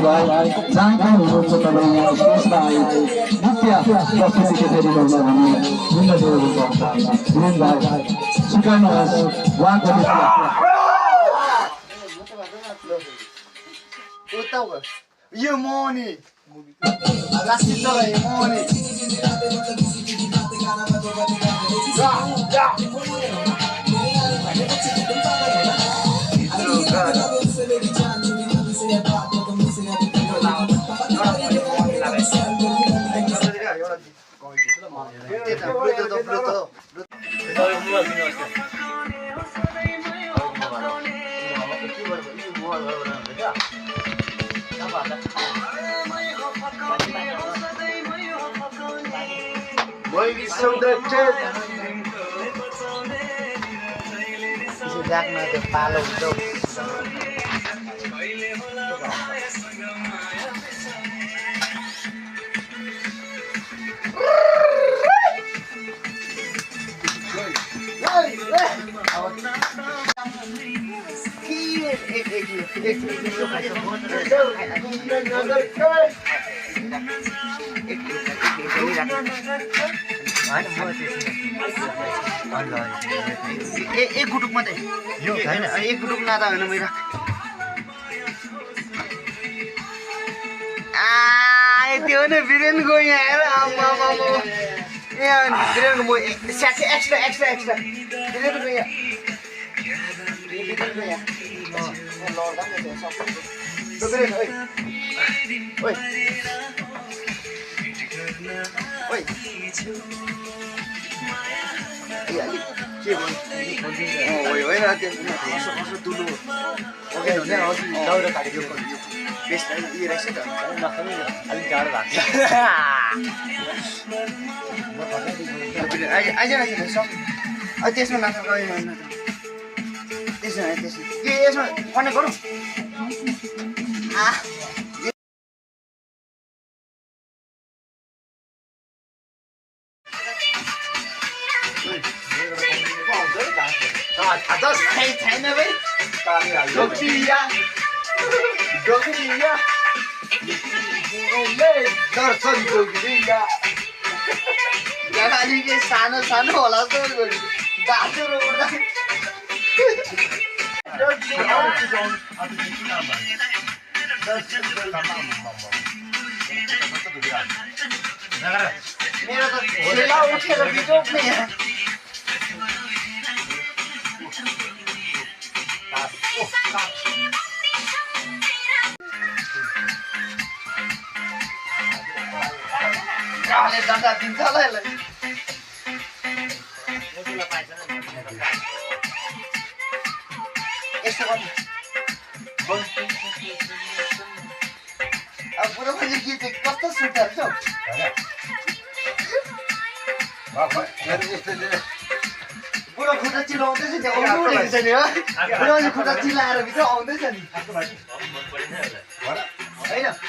भाइ जहाँ कहाँ हुनुहुन्छ तपाईँ यहाँ स्टेजमा आए नृत्य प्रस्तुति देखाइदिनुहुन्छ भने निम्न दिनुहुन्छ विरेन भाइ स्वीकार्नुहोस् उहाँको यो मोनी लास्टी चला यो मोनी जागमा त्यो पालो हुन्छ एक गुटुक मात्रै होइन एक गुटुक नाता होइन मेरो त्यो नै वीरेनको यहाँ हेर आम्मा यहाँ वीरेनको म स्याक्सी एक्स्ट्रा वीरेनको यहाँ वीरेनको यहाँ लड्दा पनि ओइ के भयो होइन त्यो दुलो दाउरा काटेको बेस्ट यो रहेछ त अलिक जाडो भएको आइज त्यसमा नाच्नु त्यसमा के यसमा कनेक्ट गरौँ छैन भाइ सानो सानो होला बाटो उड्दा मेरो त खेला उठेर बिजोक्ने यहाँ गाउँले दण्डा दिन्छ होला यसलाई यस्तो गर्नु अब बुढो मान्छे गीत कस्तो सुन्छ बुढो खुट्टा चिलाउँदैछ नि आउनुहुन्छ नि हो बुढो मान्छे खुट्टा चिलाएर भित्र आउँदैछ नि होइन